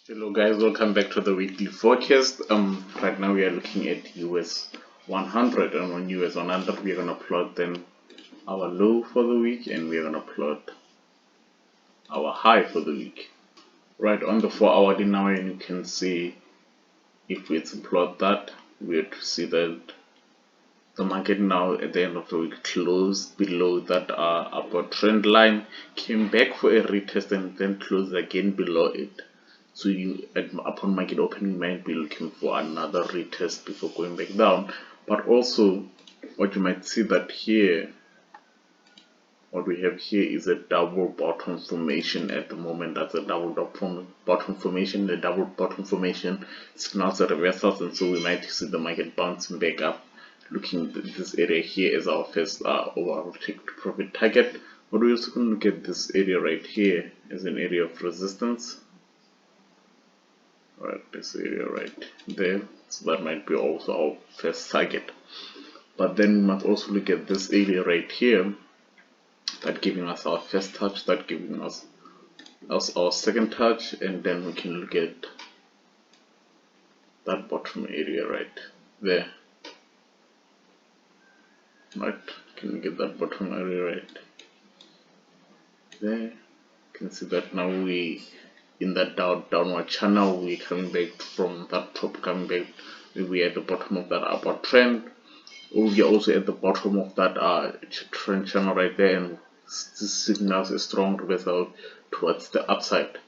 Hello guys, welcome back to the weekly forecast. Right now we are looking at US 100, and on US 100 we are gonna plot then our low for the week, and we are gonna plot our high for the week. Right on the 4-hourly now, and you can see if we plot that, we have to see that the market now at the end of the week closed below that upward trend line, came back for a retest, and then closed again below it. So upon market opening, you might be looking for another retest before going back down. But also, what you might see that here, what we have here is a double bottom formation at the moment. That's a double bottom formation. The double bottom formation signals a reversals, and so we might see the market bouncing back up, looking at this area here as our first overall take profit target. But we're also going to look at this area right here as an area of resistance. Right, this area right there, so that might be also our first target. But then we must also look at this area right here, that giving us our first touch, that giving us our second touch, and then we can look at that bottom area right there. Right, can we get that bottom area right there? You can see that now we in that downward channel, we coming back from that top, coming back, we are at the bottom of that upward trend, or we are also at the bottom of that trend channel right there, and this signals a strong reversal towards the upside.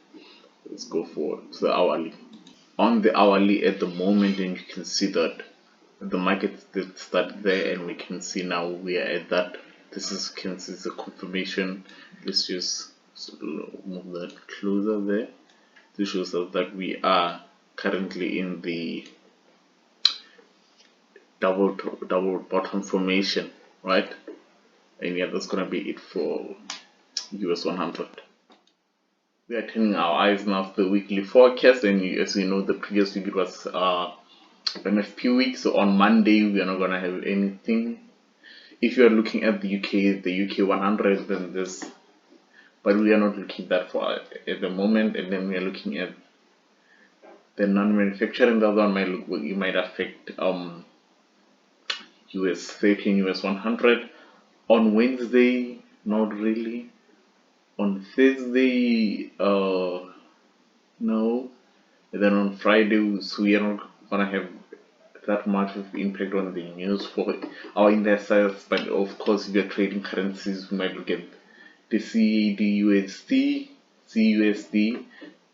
Let's go forward to the hourly. On the hourly at the moment, and you can see that the market started there, and we can see now we are at that. This is the confirmation. Let's just move that closer there. This shows us that we are currently in the double bottom formation, right? And yeah, that's gonna be it for US 100. We are turning our eyes now to the weekly forecast, and as you know, the previous week it was NFP week, so on Monday we are not gonna have anything. If you are looking at the UK 100, then this, but we are not looking that far at the moment. And then we are looking at non-manufacturing. The other one you might affect US30 and US 100. On Wednesday, not really. On Thursday, no. And then on Friday, so we are not gonna have that much of impact on the news for our investors. But of course, if you're trading currencies, we might look at the CUSD,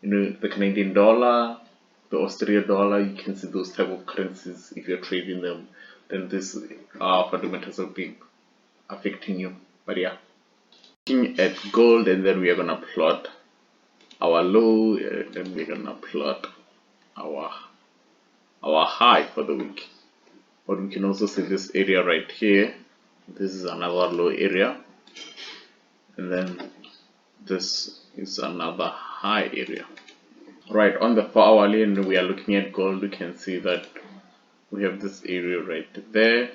the Canadian dollar, the Australian dollar. You can see those type of currencies. If you're trading them, then this fundamentals will be affecting you. But yeah, looking at gold, and then we are gonna plot our low, and then we're gonna plot our high for the week. But we can also see this area right here. This is another low area, and then this is another high area. Right, on the 4-hourly, and we are looking at gold, we can see that we have this area right there.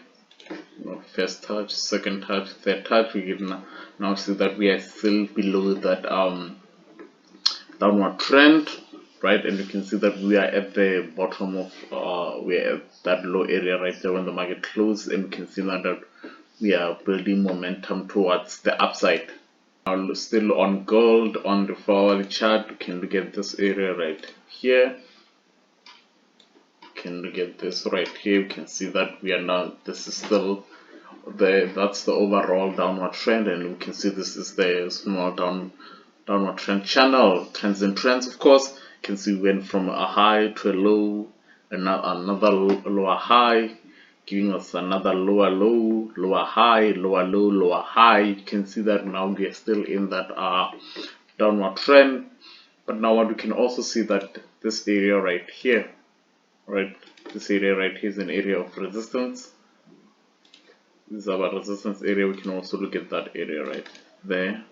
First touch, second touch, third touch. We can now see that we are still below that downward trend, right? And you can see that we are at the bottom of we are at that low area right there when the market closed, and we can see now that we are building momentum towards the upside. Now, still on gold, on the 4-hourly chart, you can look at this area right here. You can look at this right here. You can see that we are now, this is still that's the overall downward trend, and we can see this is the small downward trend channel. Trends and trends, of course. You can see we went from a high to a low, and now another lower high, giving us another lower low, lower high, lower low, lower high. You can see that now we are still in that downward trend. But now what we can also see that this area right here, right, this area right here is an area of resistance. This is our resistance area. We can also look at that area right there,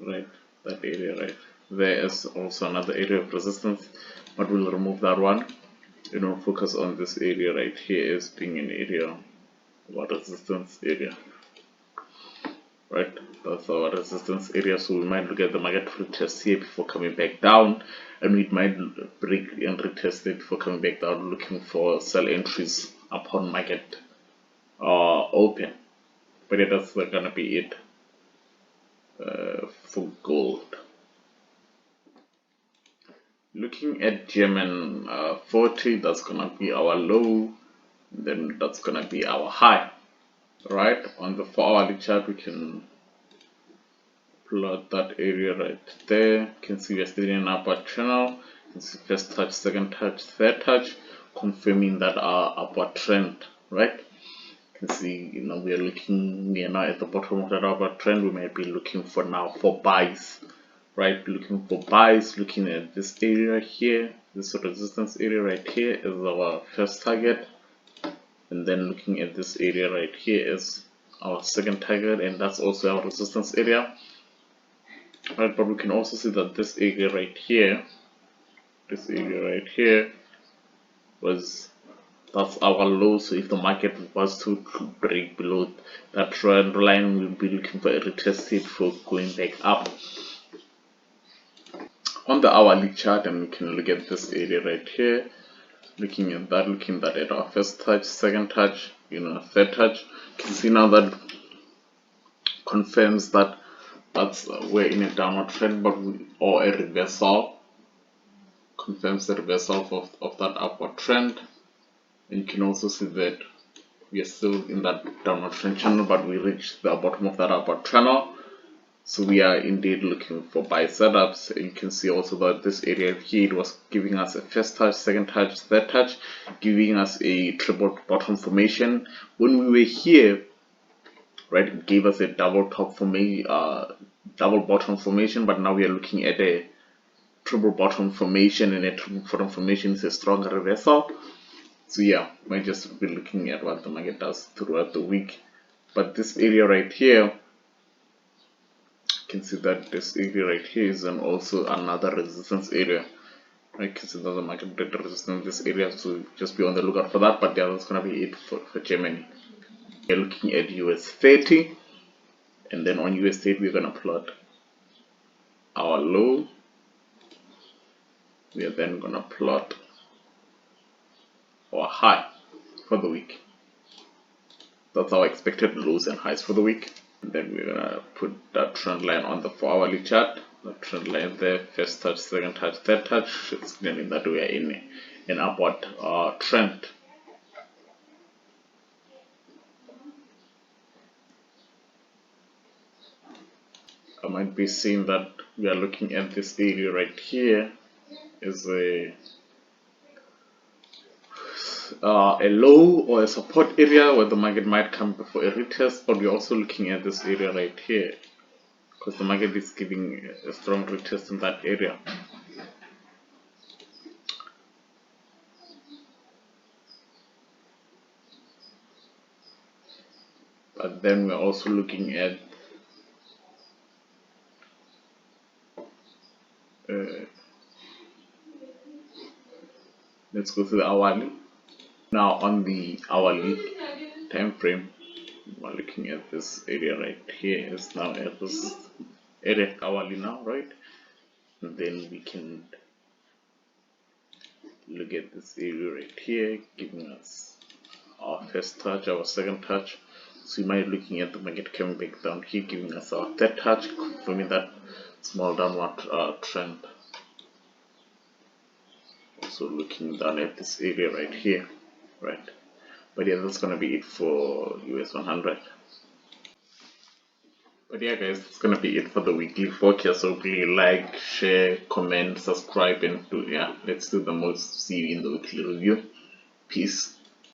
right, that area right there is also another area of resistance, but we'll remove that one. Focus on this area right here as being an area of resistance area. right? That's our resistance area. So we might look at the market retest here before coming back down, and we might break and retest it before coming back down, looking for sell entries upon market open. But yeah, that's gonna be it for gold. Looking at German 40, that's gonna be our low, then that's gonna be our high. Right, on the 4-hourly chart we can plot that area right there. You can see we're still in an upward channel. You can see first touch, second touch, third touch, confirming that our upward trend, right? You can see, we are now at the bottom of that upward trend. We might be looking for now for buys, right? Looking for buys, looking at this area here, this resistance area right here is our first target, and then looking at this area right here is our second target, and that's also our resistance area, right? But we can also see that this area right here, that's our low. So if the market was to break below that trend line, we'll be looking for a retest it for going back up. On the hourly chart, and we can look at this area right here, looking at that at our first touch, second touch, third touch. You can see now that confirms that we're in a downward trend, or a reversal, confirms the reversal of that upward trend. And you can also see that we are still in that downward trend channel, but we reached the bottom of that upward channel. So we are indeed looking for buy setups. And you can see also that this area here, it was giving us a first touch, second touch, third touch, giving us a triple bottom formation. When we were here, right, it gave us a double top formation, double bottom formation, but now we are looking at a triple bottom formation, and a triple bottom formation is a stronger reversal. So yeah, might just be looking at what the market does throughout the week. But this area right here, you can see that this area right here is also another resistance area. I can see that the market did resistance in this area, so just be on the lookout for that. But yeah, that's gonna be it for Germany. We're looking at US30, and then on US30 we're gonna plot our low. We are then gonna plot our high for the week. That's our expected lows and highs for the week. And then we're gonna put that trend line on the 4-hourly chart. The trend line there, first touch, second touch, third touch. It's meaning that we are in an upward trend. I might be seeing that we are looking at this area right here is a low or a support area where the market might come before a retest, but we're also looking at this area right here because the market is giving a strong retest in that area. But then we're also looking at let's go to the hourly. Now on the hourly time frame, we're looking at this area right here is now at this area hourly now, right? And then we can look at this area right here, giving us our first touch, our second touch. So you might be looking at the market coming back down here, giving us our third touch, confirming that small downward trend. Also looking down at this area right here, right? But yeah, that's gonna be it for US100. But yeah guys, that's gonna be it for the weekly forecast. So please like, share, comment, subscribe, and let's do the most. See you in the weekly review. Peace.